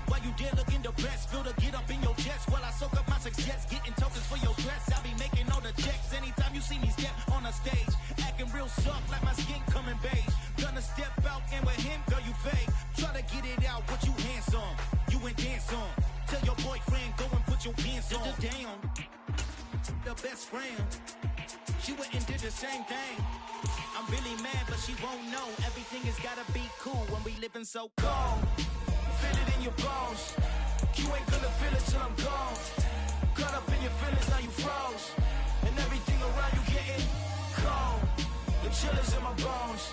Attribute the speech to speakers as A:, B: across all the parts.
A: While you there looking the best, feel the get up in your chest. While I soak up my success, getting tokens for your dress. I be making all the checks anytime you see me step on a stage. Acting real soft like my skin coming beige. Gonna step out and with him, girl, you fake. Try to get it out, what you handsome. You and dance on. Tell your boyfriend, go and put your pants on. Down. The best friend. She went and did the same thing. I'm really mad, but she won't know. Everything has gotta be cool when we living so cold. Feel it in your bones. You ain't gonna feel it till I'm gone. Caught up in your feelings, now you froze. And everything around you getting cold. The chill is in my bones.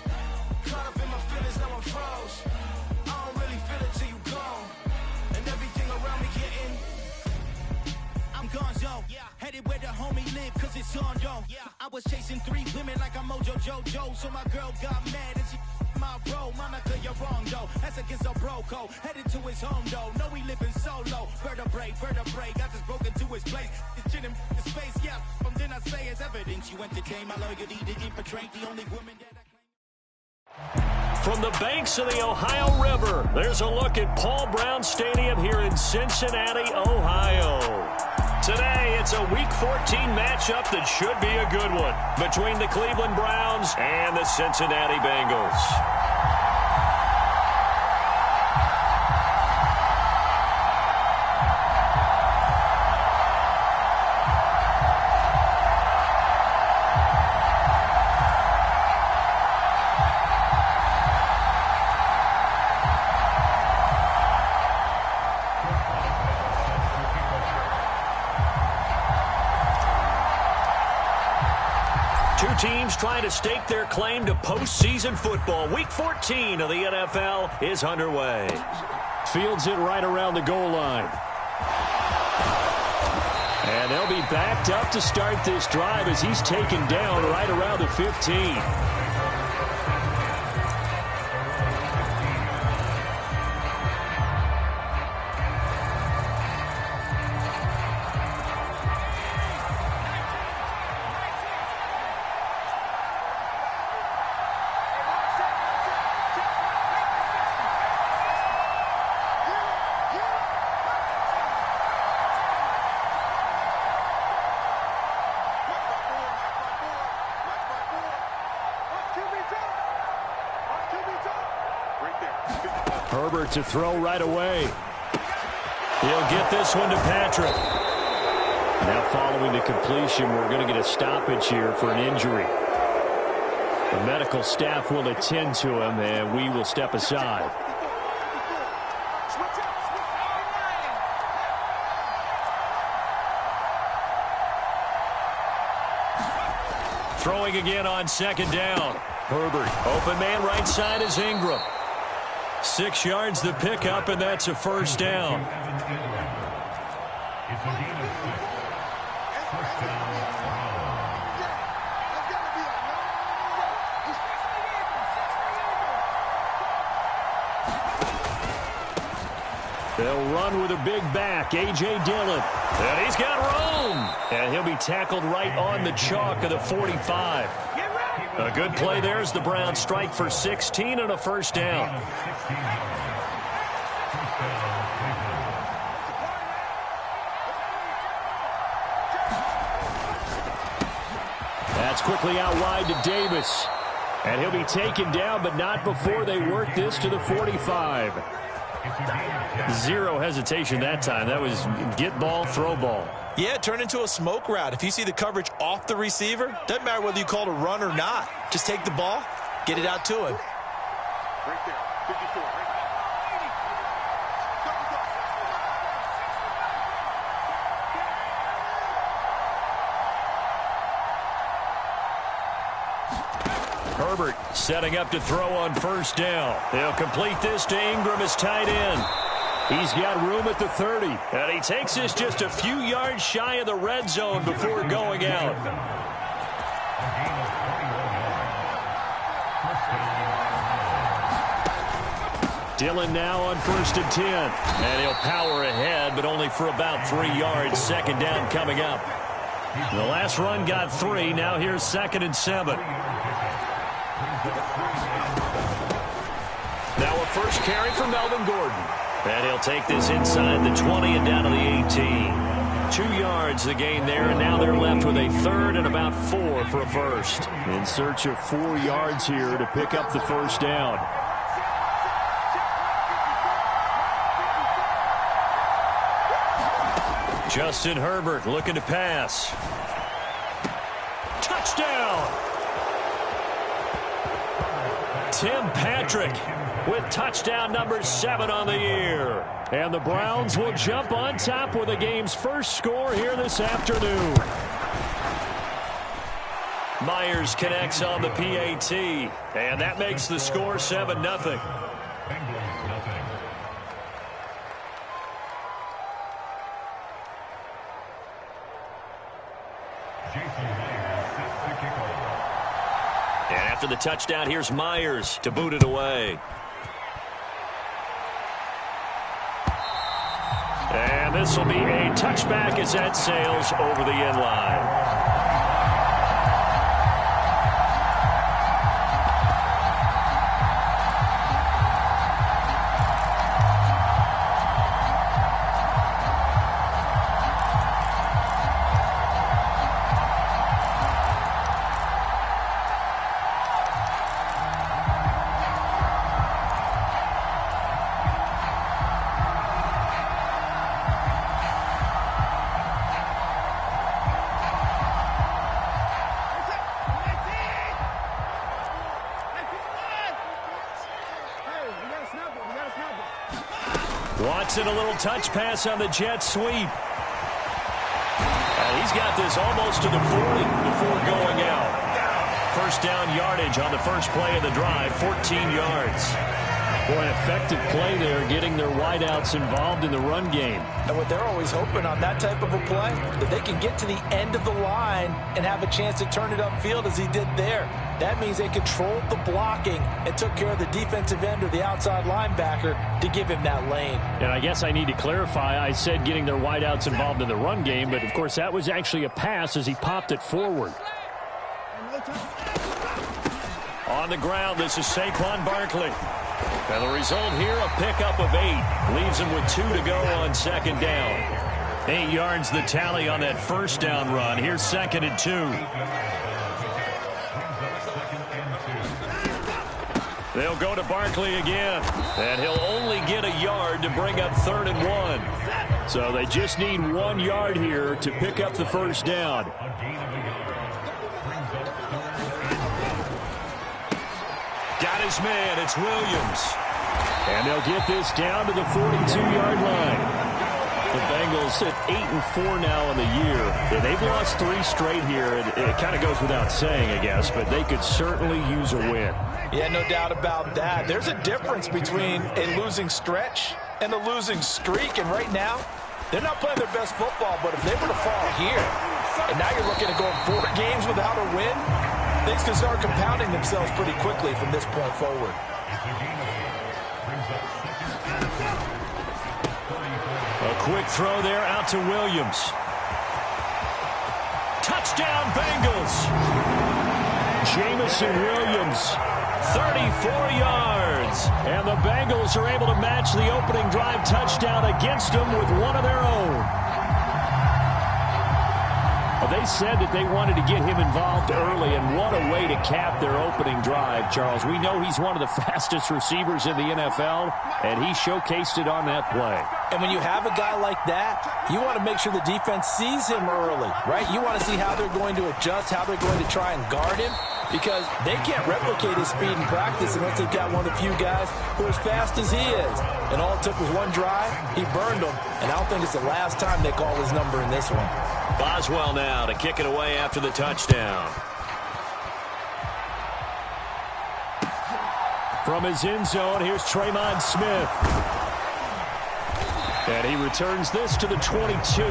A: Caught up in my feelings, now I'm froze. I don't really feel it till you gone. And everything around me getting I'm gonzo. Headed where the homie live, cause it's on, yo. I was chasing 3 women like I'm Mojo Jojo. So my girl got mad and she my bro. Monica, you're wrong, though. That's against a bro code. Headed to his home, though. No, he living solo. Vertebrae. Got this broken to his place. It's chin in his face, yeah. From then I say it's evidence you entertain my loyalty to infiltrate the only woman that I claim.
B: From the banks of the Ohio River, there's a look at Paul Brown Stadium here in Cincinnati, Ohio. Today, it's a Week 14 matchup that should be a good one between the Cleveland Browns and the Cincinnati Bengals. Teams trying to stake their claim to postseason football. Week 14 of the NFL is underway. Fields it right around the goal line. And they'll be backed up to start this drive as he's taken down right around the 15. Herbert to throw right away. He'll get this one to Patrick. Now following the completion, we're going to get a stoppage here for an injury. The medical staff will attend to him, and we will step aside. Throwing again on second down. Herbert, open man right side is Ingram. 6 yards the pickup, and that's a first down. They'll run with a big back, A.J. Dillon. And he's got room. And he'll be tackled right on the chalk of the 45. A good play there as the Browns strike for 16 and a first down. That's quickly out wide to Davis. And he'll be taken down, but not before they work this to the 45. Zero hesitation that time. That was get ball, throw ball.
C: Yeah, it turned into a smoke route. If you see the coverage off the receiver, doesn't matter whether you call it a run or not. Just take the ball, get it out to him.
D: Right there, 54, right there.
B: Herbert setting up to throw on first down. They'll complete this to Ingram as tight end. He's got room at the 30. And he takes this just a few yards shy of the red zone before going out. Dillon now on 1st and 10. And he'll power ahead, but only for about 3 yards. Second down coming up. The last run got 3. Now here's 2nd and 7. Now a first carry for Melvin Gordon. And he'll take this inside the 20 and down to the 18. 2 yards the gain there, and now they're left with a third and about 4 for a first.
E: In search of 4 yards here to pick up the first down.
B: Justin Herbert looking to pass. Touchdown! Tim Patrick with touchdown number 7 on the year.
E: And the Browns will jump on top with the game's first score here this afternoon.
B: Myers connects on the PAT, and that makes the score 7-0. And after the touchdown, here's Myers to boot it away.
E: And this will be a touchback as that sails over the end line. Watson, a little touch pass on the jet sweep. And he's got this almost to the 40 before going out. First down yardage on the first play of the drive, 14 yards. Boy, an effective play there, getting their wideouts involved in the run game.
C: And what they're always hoping on that type of a play, that they can get to the end of the line and have a chance to turn it upfield as he did there. That means they controlled the blocking and took care of the defensive end or the outside linebacker to give him that lane.
E: And I guess I need to clarify, I said getting their wideouts involved in the run game, but of course that was actually a pass as he popped it forward. On the ground, this is Saquon Barkley. And the result here, a pickup of 8. Leaves him with 2 to go on second down. 8 yards the tally on that first down run. Here's 2nd and 2. They'll go to Barkley again. And he'll only get a yard to bring up 3rd and 1. So they just need 1 yard here to pick up the first down. Got his man, it's Williams. And they'll get this down to the 42-yard line. The Bengals at 8-4 now in the year. Yeah, they've lost 3 straight here, and it kind of goes without saying, I guess, but they could certainly use a win.
C: Yeah, no doubt about that. There's a difference between a losing stretch and a losing streak, and right now, they're not playing their best football, but if they were to fall here, and now you're looking at going 4 games without a win, things can start compounding themselves pretty quickly from this point forward.
E: A quick throw there out to Williams. Touchdown Bengals. Jamison Williams, 34 yards. And the Bengals are able to match the opening drive touchdown against them with one of their own. They said that they wanted to get him involved early, and what a way to cap their opening drive, Charles. We know he's one of the fastest receivers in the NFL, and he showcased it on that play.
C: And when you have a guy like that, you want to make sure the defense sees him early, right? You want to see how they're going to adjust, how they're going to try and guard him, because they can't replicate his speed in practice unless they've got one of the few guys who are as fast as he is. And all it took was one drive. He burned them, and I don't think it's the last time they call his number in this one.
B: Boswell now to kick it away after the touchdown.
E: From his end zone, here's Traymon Smith. And he returns this to the 22.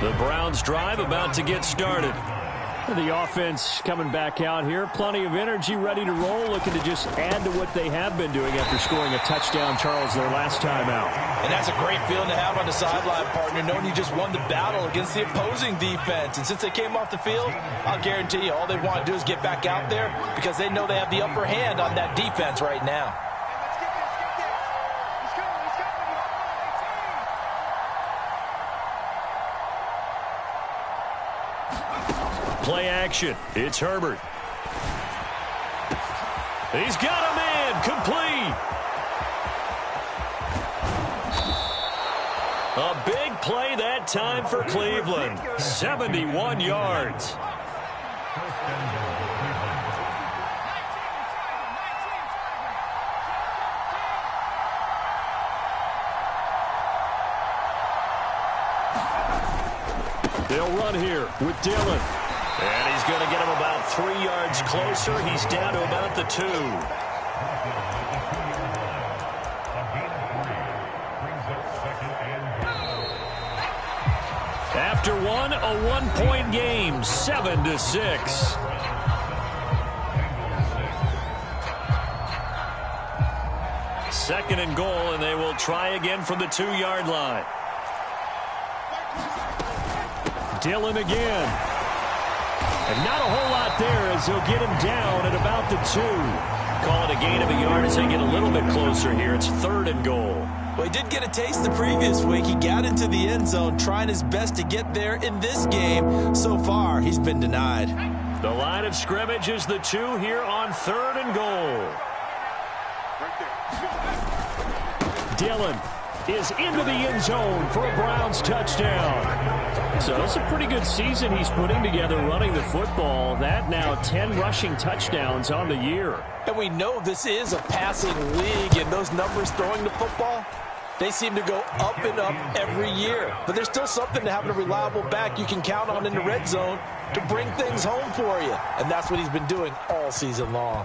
B: The Browns drive about to get started. The offense coming back out here. Plenty of energy, ready to roll, looking to just add to what they have been doing after scoring a touchdown, Charles, their last time out.
C: And that's a great feeling to have on the sideline, partner, knowing you just won the battle against the opposing defense. And since they came off the field, I'll guarantee you all they want to do is get back out there because they know they have the upper hand on that defense right now.
B: Play action. It's Herbert. He's got a man. Complete. A big play that time for Cleveland. 71 yards. They'll run here with Dillon. And he's going to get him about 3 yards closer. He's down to about the 2. After one, a one-point game, 7-6. Second and goal, and they will try again from the 2-yard line. Dillon again. And not a whole lot there as they'll get him down at about the 2. Call it a gain of a yard as they get a little bit closer here. It's 3rd and goal.
C: Well, he did get a taste the previous week. He got into the end zone, trying his best to get there in this game. So far, he's been denied.
B: The line of scrimmage is the 2 here on 3rd and goal. Dillon is into the end zone for a Browns touchdown. So it's a pretty good season he's putting together running the football. That now 10 rushing touchdowns on the year.
C: And we know this is a passing league, and those numbers throwing the football, they seem to go up and up every year. But there's still something to having a reliable back you can count on in the red zone to bring things home for you. And that's what he's been doing all season long.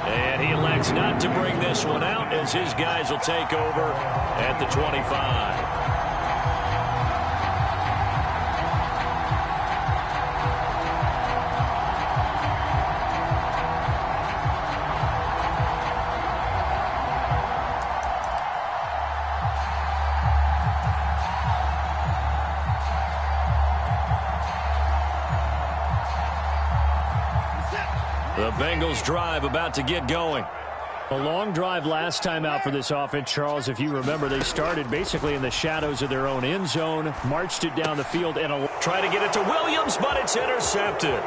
B: And he elects not to bring this one out as his guys will take over at the 25. The Bengals drive about to get going. A long drive last time out for this offense, Charles. If you remember, they started basically in the shadows of their own end zone, marched it down the field, and try to get it to Williams, but it's intercepted.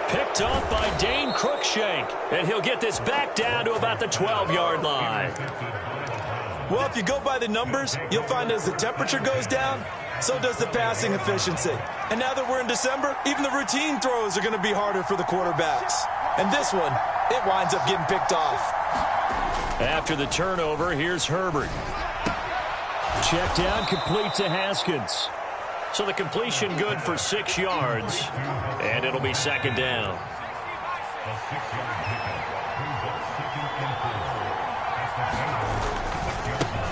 B: Picked off by Dane Cruikshank, and he'll get this back down to about the 12-yard line.
C: Well, if you go by the numbers, you'll find as the temperature goes down, so does the passing efficiency. And now that we're in December, even the routine throws are going to be harder for the quarterbacks. And this one, it winds up getting picked off.
B: After the turnover, here's Herbert. Check down, complete to Haskins. So the completion good for 6 yards, and it'll be second down.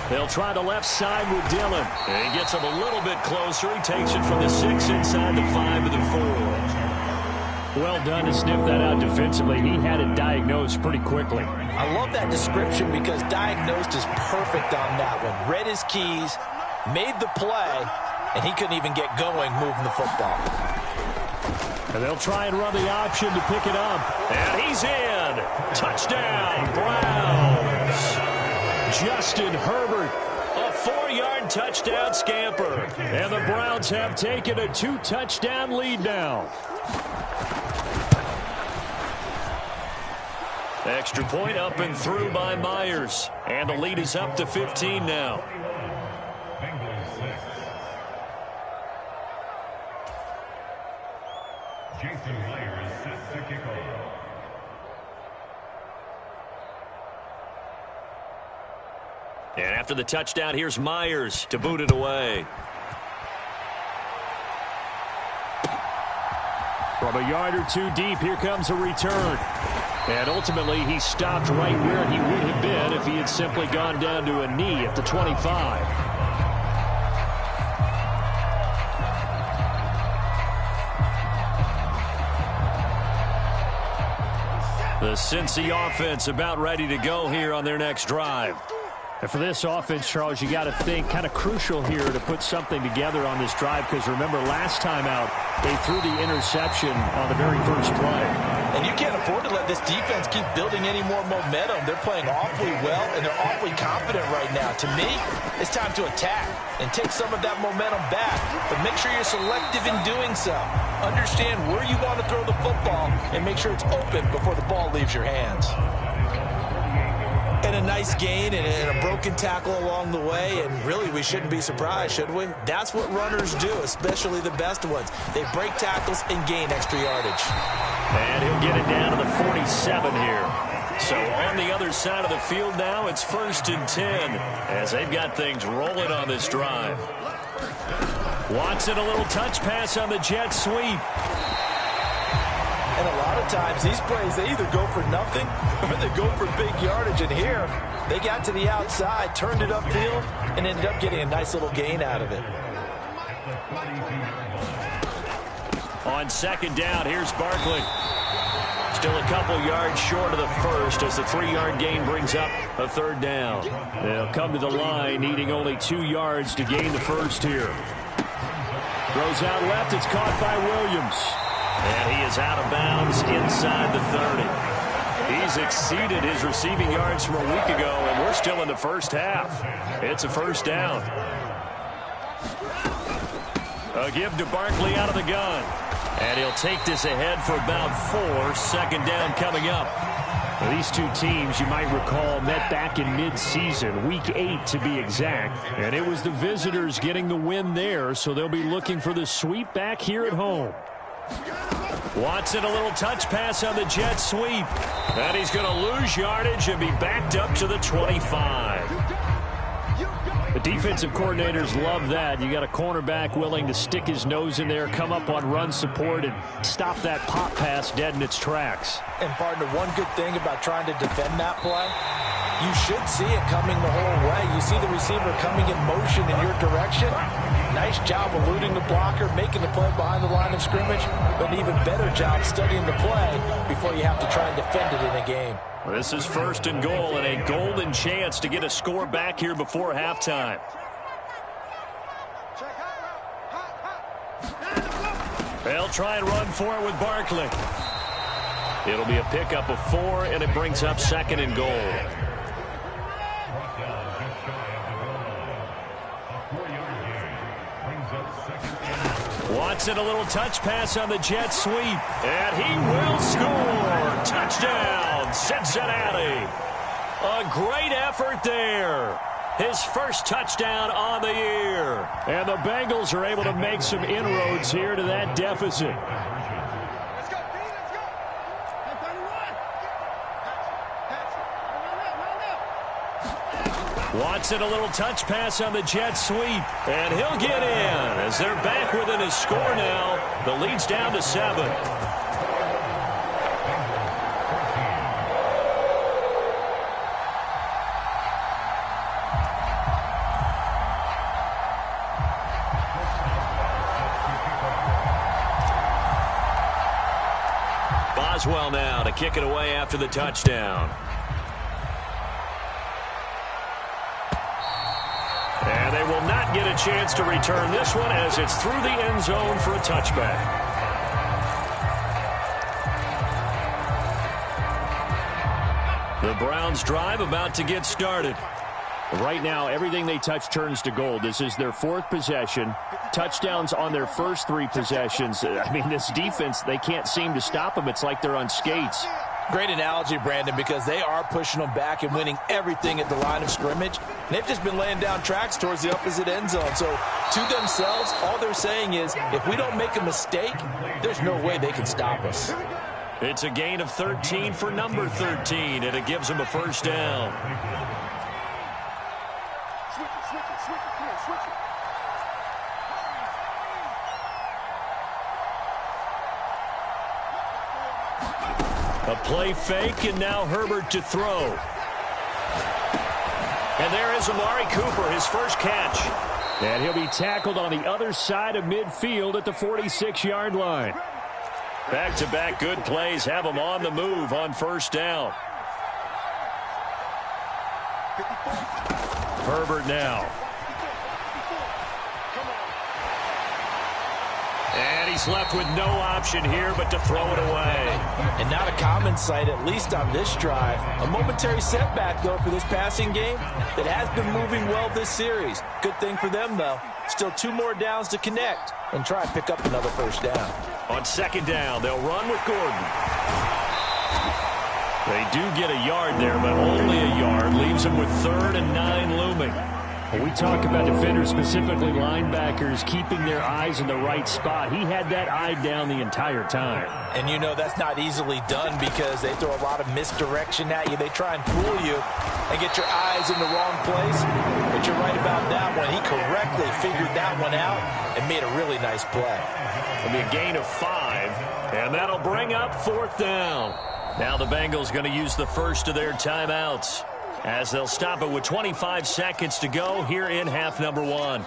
B: They'll try the left side with Dillon. And he gets him a little bit closer. He takes it from the 6 inside the 5 to the 4. Well done to sniff that out defensively. He had it diagnosed pretty quickly.
C: I love that description because diagnosed is perfect on that one. Read his keys, made the play, and he couldn't even get going moving the football.
B: And they'll try and run the option to pick it up. And he's in. Touchdown, Browns. Justin Herbert, a 4-yard touchdown scamper. And the Browns have taken a 2-touchdown lead now. Extra point up and through by Myers. And the lead is up to 15 now.
F: Jason Myers sets the kickoff.
B: And after the touchdown, here's Myers to boot it away. From a yard or two deep, here comes a return. And ultimately, he stopped right where he would have been if he had simply gone down to a knee at the 25.
E: The Cincy offense about ready to go here on their next drive.
B: And for this offense, Charles, you got to think kind of crucial here to put something together on this drive, because remember last time out they threw the interception on the very first play.
C: And you can't afford to let this defense keep building any more momentum. They're playing awfully well, and they're awfully confident right now. To me, it's time to attack and take some of that momentum back, but make sure you're selective in doing so. Understand where you want to throw the football and make sure it's open before the ball leaves your hands. And a nice gain and a broken tackle along the way, and really we shouldn't be surprised, should we? That's what runners do, especially the best ones. They break tackles and gain extra yardage.
E: And he'll get it down to the 47 here. So on the other side of the field now, it's 1st and 10 as they've got things rolling on this drive. Watson, a little touch pass on the jet sweep.
C: And a lot of times, these plays, they either go for nothing or they go for big yardage. And here, they got to the outside, turned it upfield, and ended up getting a nice little gain out of it.
E: On 2nd down, here's Barkley. Still a couple yards short of the first as the 3-yard gain brings up a 3rd down. They'll come to the line, needing only 2 yards to gain the first here. Throws out left, it's caught by Williams. And he is out of bounds inside the 30. He's exceeded his receiving yards from a week ago, and we're still in the first half. It's a 1st down. A give to Barkley out of the gun. And he'll take this ahead for about 4. 2nd down coming up.
B: Well, these two teams, you might recall, met back in mid-season, week 8 to be exact. And it was the visitors getting the win there, so they'll be looking for the sweep back here at home.
E: Watson, a little touch pass on the jet sweep. And he's going to lose yardage and be backed up to the 25.
B: The defensive coordinators love that. You got a cornerback willing to stick his nose in there, come up on run support, and stop that pop pass dead in its tracks.
C: And, partner, one good thing about trying to defend that play, you should see it coming the whole way. You see the receiver coming in motion in your direction. Nice job eluding the blocker, making the play behind the line of scrimmage, but an even better job studying the play before you have to try and defend it in a game.
E: This is 1st and goal, and a golden chance to get a score back here before halftime. They'll try and run for it with Barkley. It'll be a pickup of 4, and it brings up 2nd and goal. Watson, a little touch pass on the jet sweep, and he will score. Touchdown, Cincinnati. A great effort there. His first touchdown on the year.
B: And the Bengals are able to make some inroads here to that deficit.
E: Watson, a little touch pass on the jet sweep, and he'll get in as they're back within a score now. The lead's down to 7. Boswell now to kick it away after the touchdown. And they will not get a chance to return this one as it's through the end zone for a touchback. The Browns drive about to get started.
B: Right now, everything they touch turns to gold. This is their 4th possession. Touchdowns on their first 3 possessions. I mean, this defense, they can't seem to stop them. It's like they're on skates.
C: Great analogy, Brandon, because they are pushing them back and winning everything at the line of scrimmage. They've just been laying down tracks towards the opposite end zone. So to themselves, all they're saying is, if we don't make a mistake, there's no way they can stop us.
E: It's a gain of 13 for number 13, and it gives them a 1st down. A play fake, and now Herbert to throw. And there is Amari Cooper, his first catch.
B: And he'll be tackled on the other side of midfield at the 46-yard line.
E: Back-to-back good plays have them on the move on first down. Herbert now. And he's left with no option here but to throw it away.
C: And not a common sight, at least on this drive. A momentary setback, though, for this passing game that has been moving well this series. Good thing for them, though. Still 2 more downs to connect and try and pick up another first down.
E: On second down, they'll run with Gordon. They do get a yard there, but only a yard. Leaves them with 3rd and 9 looming.
B: When we talk about defenders, specifically linebackers, keeping their eyes in the right spot, he had that eye down the entire time.
C: And you know that's not easily done because they throw a lot of misdirection at you. They try and fool you and get your eyes in the wrong place. But you're right about that one. He correctly figured that one out and made a really nice play.
E: It'll be a gain of 5, and that'll bring up 4th down. Now the Bengals going to use the first of their timeouts, as they'll stop it with 25 seconds to go here in half number 1.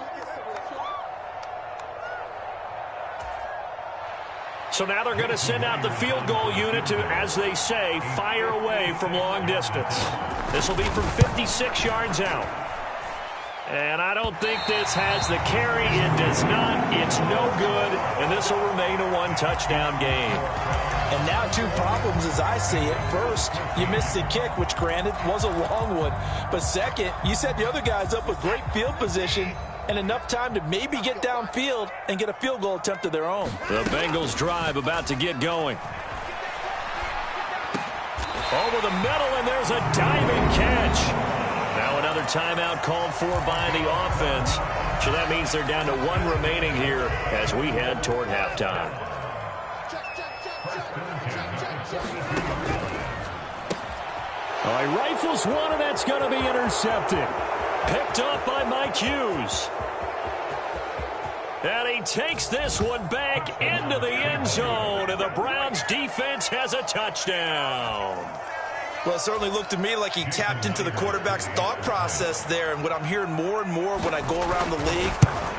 E: So now they're going to send out the field goal unit to, as they say, fire away from long distance. This will be from 56 yards out. And I don't think this has the carry. It does not. It's no good. And this will remain a 1-touchdown game.
C: And now 2 problems as I see it. First, you missed the kick, which granted was a long one. But second, you set the other guys up with great field position and enough time to maybe get downfield and get a field goal attempt of their own.
E: The Bengals drive about to get going. Over the middle, and there's a diving catch. Now another timeout called for by the offense. So that means they're down to 1 remaining here as we head toward halftime.
B: All right, rifles one, and that's going to be intercepted.
E: Picked up by Mike Hughes. And he takes this one back into the end zone, and the Browns defense has a touchdown.
C: Well, it certainly looked to me like he tapped into the quarterback's thought process there. And what I'm hearing more and more when I go around the league,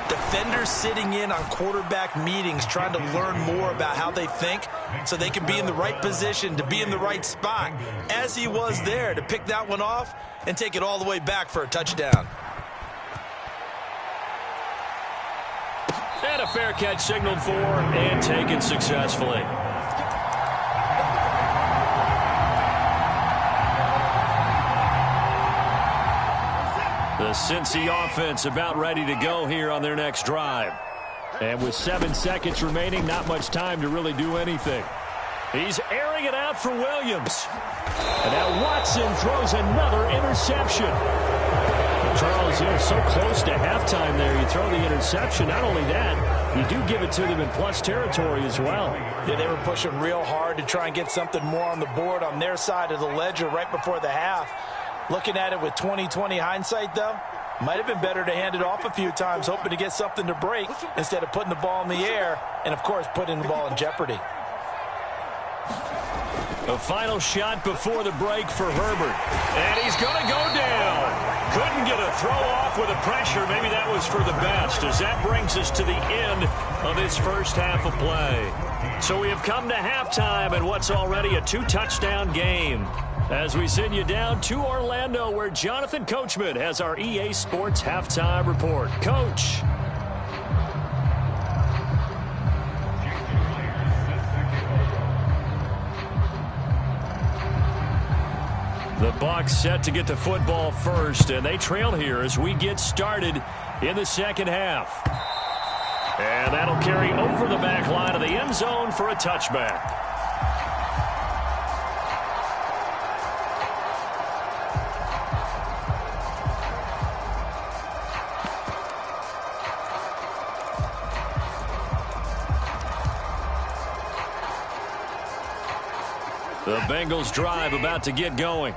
C: defenders sitting in on quarterback meetings trying to learn more about how they think so they can be in the right position, to be in the right spot, as he was there to pick that one off and take it all the way back for a touchdown.
E: And a fair catch signaled for and taken successfully. The Cincy offense about ready to go here on their next drive.
B: And with 7 seconds remaining, not much time to really do anything.
E: He's airing it out for Williams.
B: And now Watson throws another interception. Charles, you're so close to halftime there. You throw the interception. Not only that, you do give it to them in plus territory as well.
C: Yeah, they were pushing real hard to try and get something more on the board on their side of the ledger right before the half. Looking at it with 20/20 hindsight, though, might have been better to hand it off a few times, hoping to get something to break instead of putting the ball in the air and, of course, putting the ball in jeopardy.
E: A final shot before the break for Herbert. And he's going to go down. Couldn't get a throw off with the pressure. Maybe that was for the best, as that brings us to the end of this first half of play. So we have come to halftime in what's already a 2-touchdown game, as we send you down to Orlando, where Jonathan Coachman has our EA Sports Halftime Report. Coach. The Bucs set to get the football first, and they trail here as we get started in the second half. And that'll carry over the back line of the end zone for a touchback. The Bengals drive about to get going.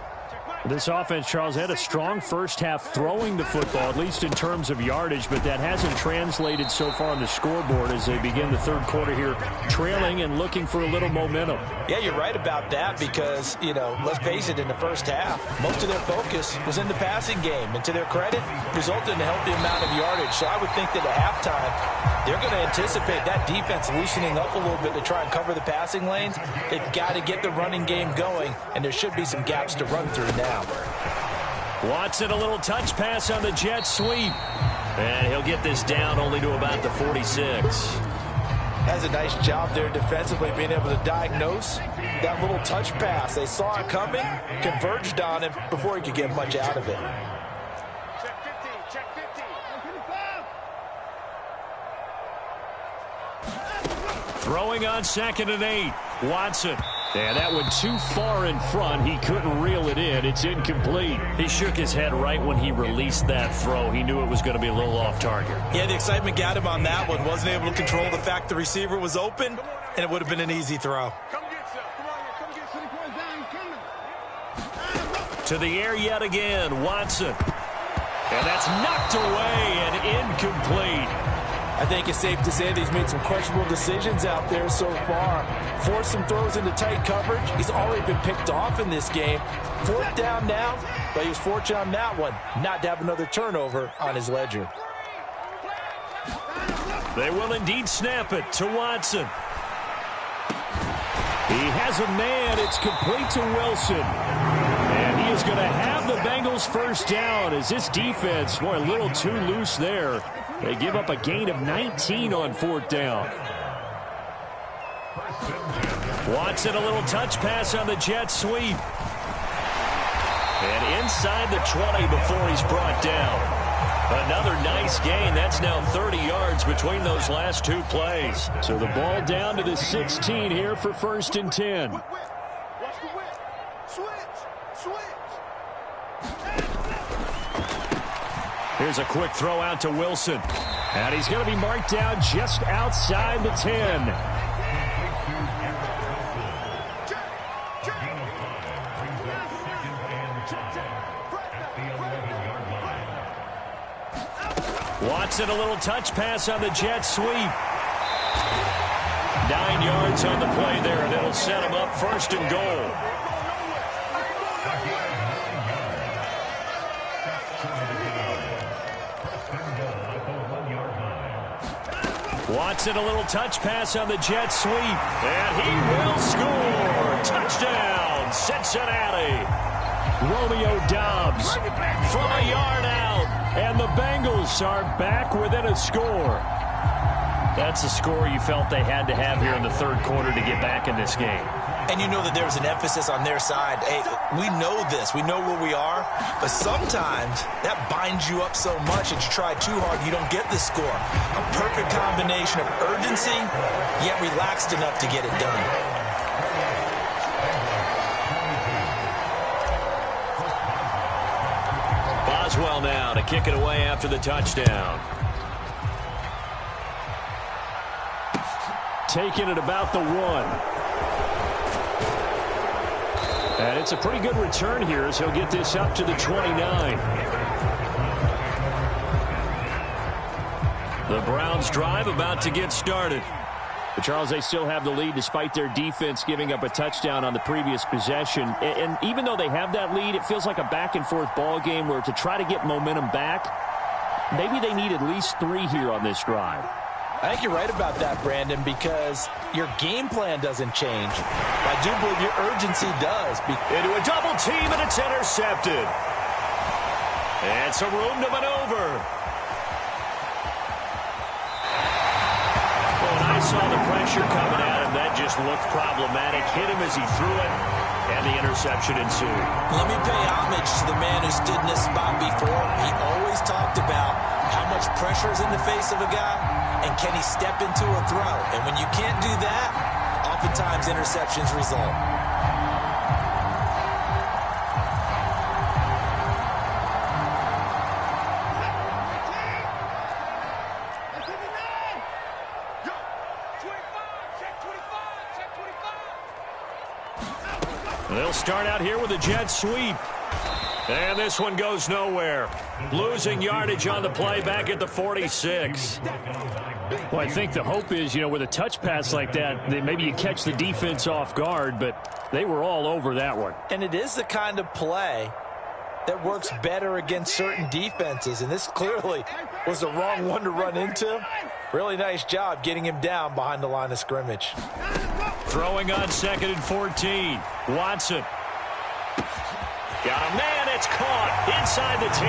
B: This offense, Charles, had a strong first half throwing the football, at least in terms of yardage, but that hasn't translated so far on the scoreboard as they begin the third quarter here, trailing and looking for a little momentum.
C: Yeah, you're right about that because, let's face it, in the first half, most of their focus was in the passing game, and to their credit, resulted in a healthy amount of yardage. So I would think that at halftime, they're going to anticipate that defense loosening up a little bit to try and cover the passing lanes. They've got to get the running game going, and there should be some gaps to run through now.
B: Watson, a little touch pass on the jet sweep. And he'll get this down only to about the 46.
C: That's a nice job there defensively, being able to diagnose that little touch pass. They saw it coming, converged on him before he could get much out of it.
D: Check 50, check 50.
B: Throwing on 2nd and 8. Watson. And that went too far in front. He couldn't reel it in. It's incomplete. He shook his head right when he released that throw. He knew it was going to be a little off target.
C: Yeah, the excitement got him on that one. Wasn't able to control the fact the receiver was open, and it would have been an easy throw.
D: Come get some. Come on here. Come get 3 points down. Coming.
B: To the air yet again. Watson. And that's knocked away and incomplete.
C: I think it's safe to say that he's made some questionable decisions out there so far. Forced some throws into tight coverage. He's already been picked off in this game. 4th down now, but he was fortunate on that one not to have another turnover on his ledger.
B: They will indeed snap it to Watson. He has a man. It's complete to Wilson. And he is going to have the Bengals first down as this defense, boy, a little too loose there. They give up a gain of 19 on 4th down. Watson, a little touch pass on the jet sweep. And inside the 20 before he's brought down. Another nice gain. That's now 30 yards between those last 2 plays. So the ball down to the 16 here for 1st and 10.
D: Watch the whip. Switch.
B: Here's a quick throw out to Wilson. And he's going to be marked down just outside the 10. Watson, a little touch pass on the jet sweep. 9 yards on the play there, and it'll set him up 1st and goal. Watson, a little touch pass on the jet sweep. And he will score. Touchdown, Cincinnati. Romeo Doubs from a yard out. And the Bengals are back within a score. That's a score you felt they had to have here in the 3rd quarter to get back in this game.
C: And you know that there's an emphasis on their side. Hey, we know this. We know where we are. But sometimes that binds you up so much that you try too hard, you don't get the score. A perfect combination of urgency, yet relaxed enough to get it done.
B: Boswell now to kick it away after the touchdown. Taking it about the 1. And it's a pretty good return here as he'll get this up to the 29. The Browns drive about to get started. But Charles, they still have the lead despite their defense giving up a touchdown on the previous possession. And even though they have that lead, it feels like a back-and-forth ball game where to try to get momentum back, maybe they need at least 3 here on this drive.
C: I think you're right about that, Brandon, because your game plan doesn't change. I do believe your urgency does.
B: Into a double team, and it's intercepted. And some room to maneuver. When I saw the pressure coming at him, that just looked problematic. Hit him as he threw it, and the interception ensued.
C: Let me pay homage to the man who stood in this spot before. He always talked about how much pressure is in the face of a guy. And can he step into a throw? And when you can't do that, oftentimes interceptions result.
B: They'll start out here with a jet sweep.
E: And this one goes nowhere. Losing yardage on the play back at the 46.
B: Well, I think the hope is, with a touch pass like that, maybe you catch the defense off guard, but they were all over that one.
C: And it is the kind of play that works better against certain defenses, and this clearly was the wrong one to run into. Really nice job getting him down behind the line of scrimmage.
E: Throwing on 2nd and 14. Watson. Got a man, it's caught inside the 10.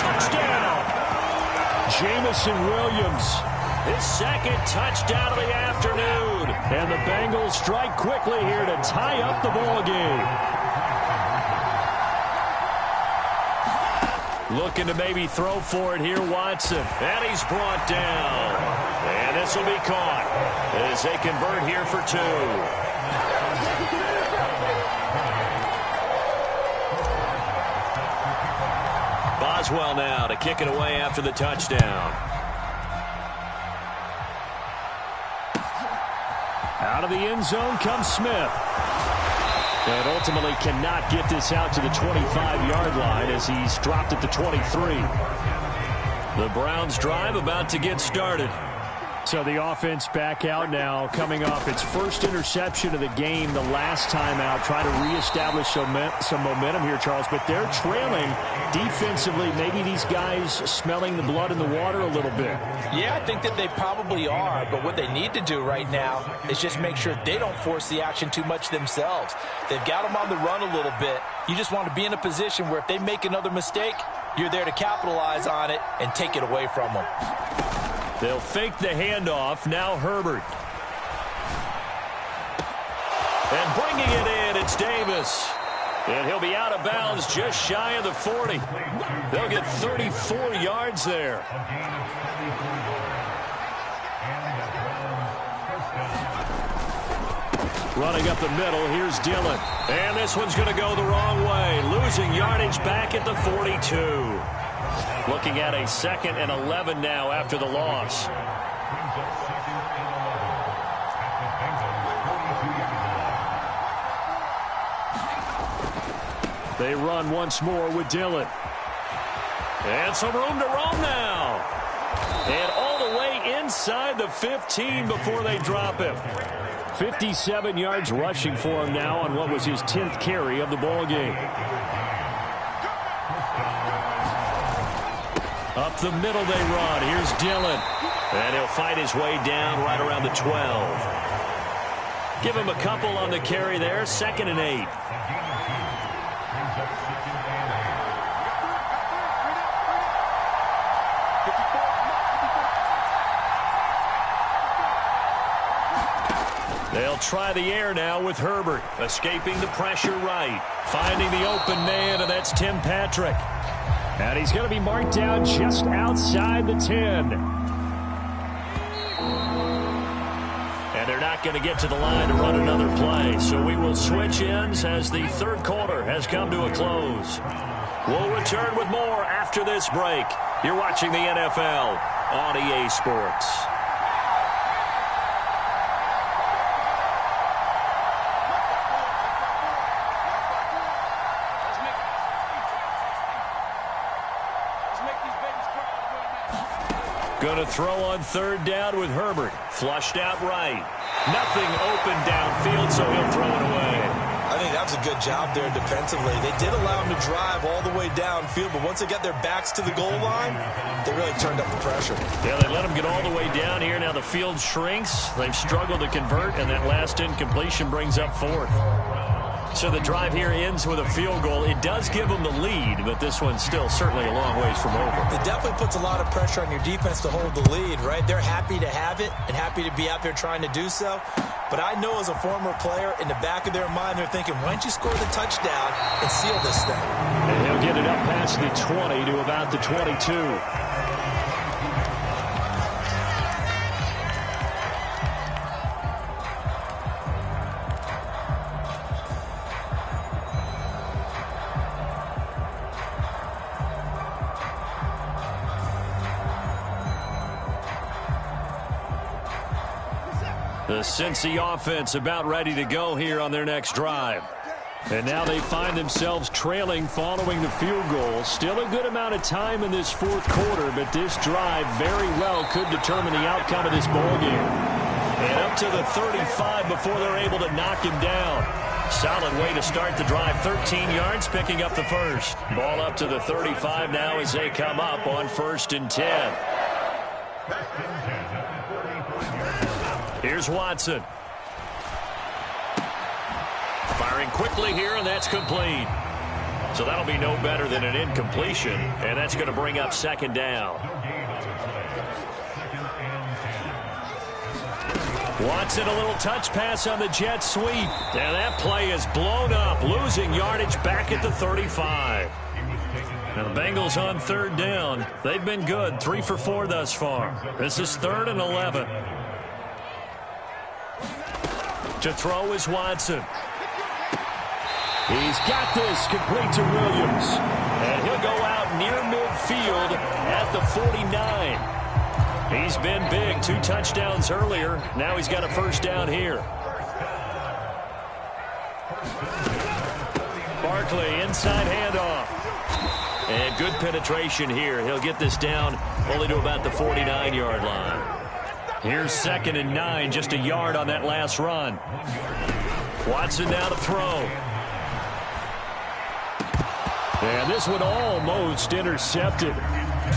E: Touchdown.
B: Jamison Williams.
E: His second touchdown of the afternoon.
B: And the Bengals strike quickly here to tie up the ball game.
E: Looking to maybe throw for it here, Watson. And he's brought down. And this will be caught as they convert here for 2. Boswell now to kick it away after the touchdown.
B: Out of the end zone comes Smith. And ultimately cannot get this out to the 25-yard line as he's dropped at the 23.
E: The Browns drive about to get started.
B: So the offense back out now, coming off its first interception of the game the last time out, trying to reestablish some momentum here, Charles. But they're trailing defensively. Maybe these guys smelling the blood in the water a little bit.
C: Yeah, I think that they probably are. But what they need to do right now is just make sure they don't force the action too much themselves. They've got them on the run a little bit. You just want to be in a position where if they make another mistake, you're there to capitalize on it and take it away from them.
E: They'll fake the handoff. Now Herbert. And bringing it in, it's Davis. And he'll be out of bounds just shy of the 40. They'll get 34 yards there.
B: Running up the middle, here's Dillon.
E: And this one's going to go the wrong way. Losing yardage back at the 42. Looking at a 2nd and 11 now after the loss.
B: They run once more with Dillon.
E: And some room to roam now. And all the way inside the 15 before they drop him.
B: 57 yards rushing for him now on what was his 10th carry of the ball game.
E: Up the middle they run. Here's Dillon. And he'll fight his way down right around the 12. Give him a couple on the carry there. 2nd and 8. They'll try the air now with Herbert. Escaping the pressure right. Finding the open man, and that's Tim Patrick.
B: And he's going to be marked down just outside the 10.
E: And they're not going to get to the line to run another play. So we will switch ends as the 3rd quarter has come to a close. We'll return with more after this break. You're watching the NFL on EA Sports. Going to throw on 3rd down with Herbert. Flushed out right. Nothing open downfield, so he'll throw it away.
C: I think that was a good job there defensively. They did allow him to drive all the way downfield, but once they got their backs to the goal line, they really turned up the pressure.
E: Yeah, they let him get all the way down here. Now the field shrinks. They've struggled to convert, and that last incompletion brings up 4th. So the drive here ends with a field goal. It does give them the lead, but this one's still certainly a long ways from over.
C: It definitely puts a lot of pressure on your defense to hold the lead, right? They're happy to have it and happy to be out there trying to do so. But I know as a former player, in the back of their mind, they're thinking, why don't you score the touchdown and seal this thing?
B: And he'll get it up past the 20 to about the 22.
E: The Cincy offense about ready to go here on their next drive.
B: And now they find themselves trailing following the field goal. Still a good amount of time in this fourth quarter, but this drive very well could determine the outcome of this ballgame. And up to the 35 before they're able to knock him down. Solid way to start the drive. 13 yards, picking up the first. Ball up to the 35 now as they come up on 1st and 10. Here's Watson. Firing quickly here, and that's complete. So that'll be no better than an incompletion, and that's going to bring up 2nd down. Watson, a little touch pass on the jet sweep. And that play is blown up, losing yardage back at the 35. Now the Bengals on 3rd down. They've been good, 3 for 4 thus far. This is 3rd and 11. To throw is Watson. He's got this, complete to Williams. And he'll go out near midfield at the 49. He's been big, 2 touchdowns earlier. Now he's got a 1st down here. Barkley, inside handoff. And good penetration here. He'll get this down only to about the 49-yard line. Here's 2nd and 9, just a yard on that last run. Watson now to throw. And this one almost intercepted.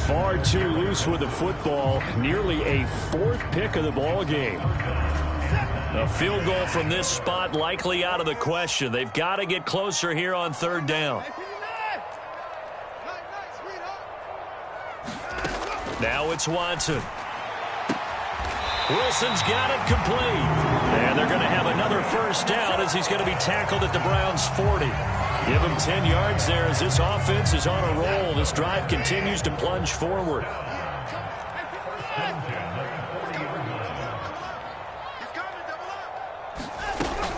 B: Far too loose with the football. Nearly a 4th pick of the ball game. A field goal from this spot likely out of the question. They've got to get closer here on 3rd down. Now it's Watson. Wilson's got it complete. And they're going to have another 1st down as he's going to be tackled at the Browns' 40. Give him 10 yards there as this offense is on a roll. This drive continues to plunge forward.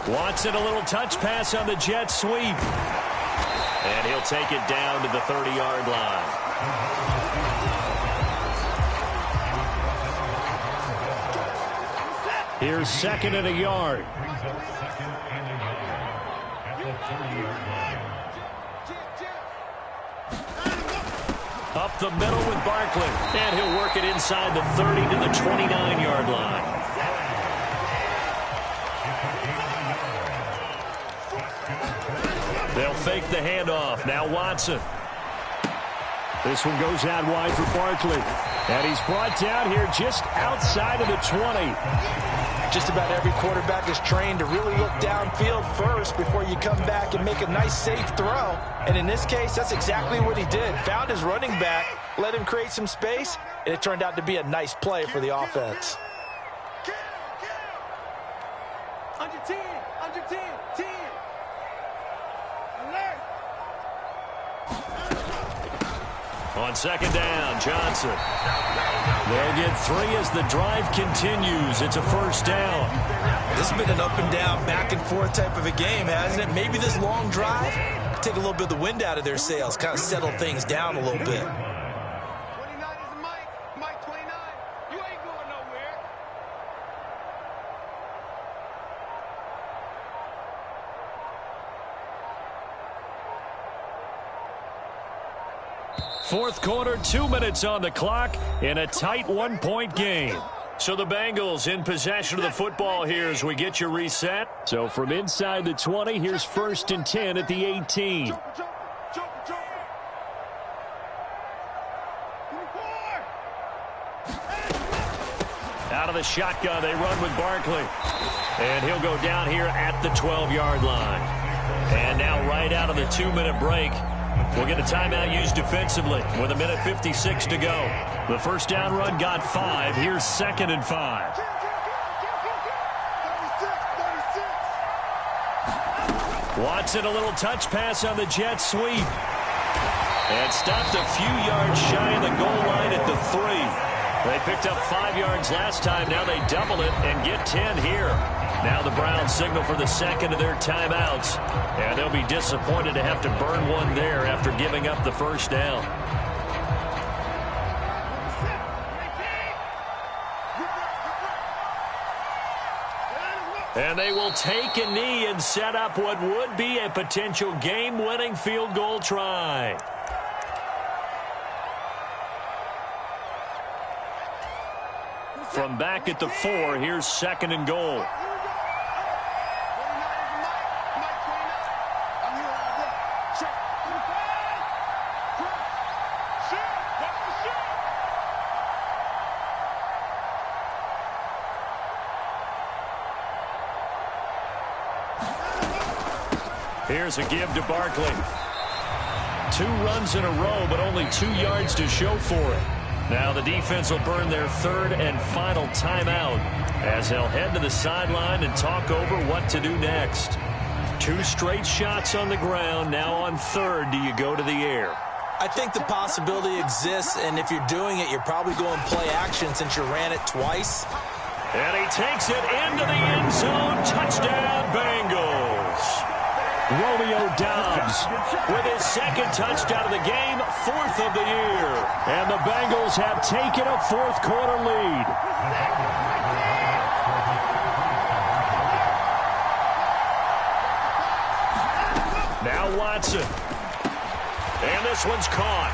B: Watson, a little touch pass on the jet sweep. And he'll take it down to the 30-yard line. Here's 2nd and a yard. Up the middle with Barkley. And he'll work it inside the 30 to the 29-yard line. They'll fake the handoff. Now Watson. This one goes out wide for Barkley. And he's brought down here just outside of the 20.
C: Just about every quarterback is trained to really look downfield first before you come back and make a nice, safe throw. And in this case, that's exactly what he did. Found his running back, let him create some space, and it turned out to be a nice play for the offense.
D: Under 10, under 10, 10. Alert.
B: On 2nd down, Johnson. They'll get 3 as the drive continues. It's a 1st down.
C: This has been an up and down, back and forth type of a game, hasn't it? Maybe this long drive could take a little bit of the wind out of their sails, kind of settle things down a little bit.
D: 29 is Mike. Mike 29. You ain't going nowhere.
B: Fourth quarter, 2 minutes on the clock in a tight 1-point game. So the Bengals in possession of the football here as we get you reset. So from inside the 20, here's 1st and 10 at the 18. Out of the shotgun, they run with Barkley. And he'll go down here at the 12-yard line. And now right out of the 2-minute break, we'll get a timeout used defensively with 1:56 to go. The 1st down run got 5. Here's 2nd and 5. Watson, a little touch pass on the jet sweep. And stopped a few yards shy of the goal line at the 3. They picked up 5 yards last time. Now they double it and get 10 here. Now the Browns signal for the 2nd of their timeouts. And they'll be disappointed to have to burn one there after giving up the 1st down. And they will take a knee and set up what would be a potential game-winning field goal try. From back at the 4, here's 2nd and goal. Here's a give to Barkley. 2 runs in a row, but only 2 yards to show for it. Now the defense will burn their 3rd and final timeout as they'll head to the sideline and talk over what to do next. 2 straight shots on the ground. Now on 3rd, do you go to the air?
C: I think the possibility exists, and if you're doing it, you're probably going play action since you ran it twice.
B: And he takes it into the end zone. Touchdown, Bengals. Romeo Doubs with his 2nd touchdown of the game, 4th of the year. And the Bengals have taken a 4th quarter lead. Now Watson. And this one's caught.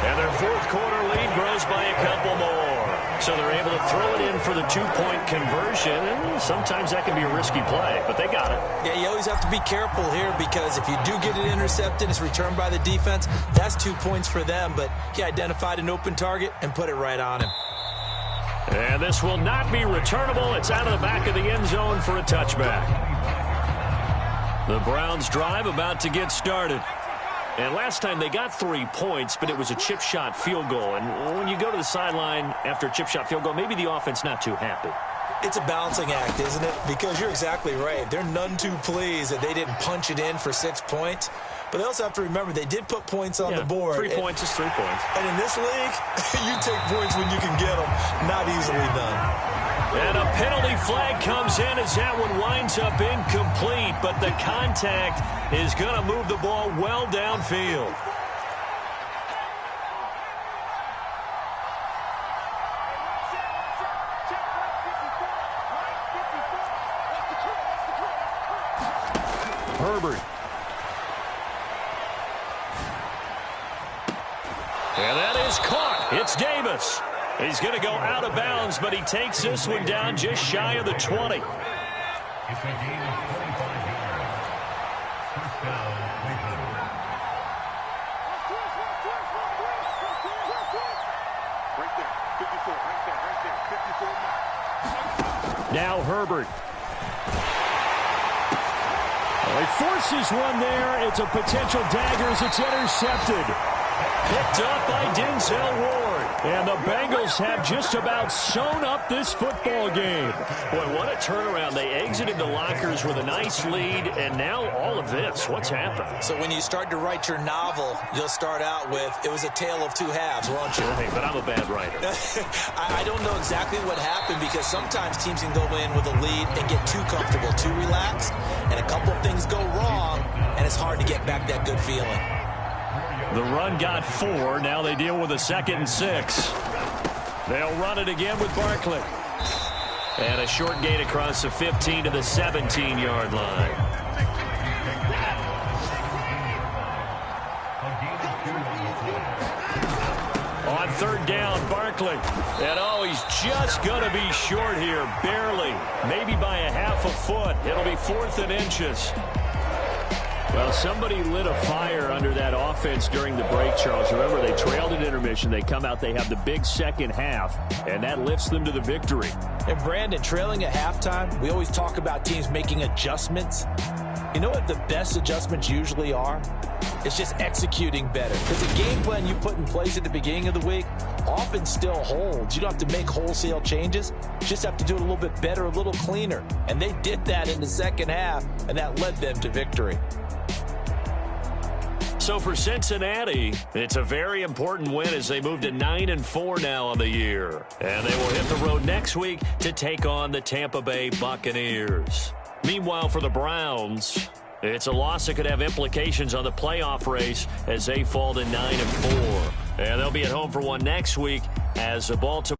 B: And their 4th quarter lead grows by a couple more. So they're able to throw it in for the 2-point conversion. And sometimes that can be a risky play, but they got it.
C: Yeah, you always have to be careful here because if you do get it intercepted, it's returned by the defense. That's 2 points for them, but he identified an open target and put it right on him.
B: And this will not be returnable. It's out of the back of the end zone for a touchback. The Browns drive about to get started. And last time they got 3 points, but it was a chip shot field goal. And when you go to the sideline after a chip shot field goal, maybe the offense not too happy.
C: It's a balancing act, isn't it? Because you're exactly right. They're none too pleased that they didn't punch it in for 6 points. But they also have to remember they did put points on the board.
B: 3 points is 3 points.
C: And in this league, you take points when you can get them. Not easily done.
B: And a penalty flag comes in as that one winds up incomplete. But the contact is going to move the ball well downfield. Herbert. And that is caught. It's Davis. He's going to go out of bounds, but he takes this one down just shy of the 20.
F: It's a gain of 45 yards. First down, Cleveland.
D: Right there, 54, right there, 54.
B: Now Herbert. He forces one there. It's a potential dagger as it's intercepted. Picked up by Denzel Ward. And the Bengals have just about sewn up this football game. Boy, what a turnaround. They exited the lockers with a nice lead, and now all of this. What's happened?
C: So when you start to write your novel, you'll start out with, it was a tale of 2 halves, won't you?
B: Hey, but I'm a bad writer.
C: I don't know exactly what happened because sometimes teams can go in with a lead and get too comfortable, too relaxed, and a couple of things go wrong, and it's hard to get back that good feeling.
B: The run got 4. Now they deal with a 2nd and 6. They'll run it again with Barkley. And a short gain across the 15 to the 17-yard line. On 3rd down, Barkley. And he's just going to be short here, barely. Maybe by a half a foot. It'll be 4th and inches. Well, somebody lit a fire under that offense during the break, Charles. Remember, they trailed at intermission. They come out, they have the big second half, and that lifts them to the victory.
C: And, Brandon, trailing at halftime, we always talk about teams making adjustments. You know what the best adjustments usually are? It's just executing better. Because the game plan you put in place at the beginning of the week often still holds. You don't have to make wholesale changes. You just have to do it a little bit better, a little cleaner. And they did that in the second half, and that led them to victory.
B: So for Cincinnati, it's a very important win as they move to 9-4 now on the year. And they will hit the road next week to take on the Tampa Bay Buccaneers. Meanwhile, for the Browns, it's a loss that could have implications on the playoff race as they fall to 9-4. And they'll be at home for one next week as the Baltimore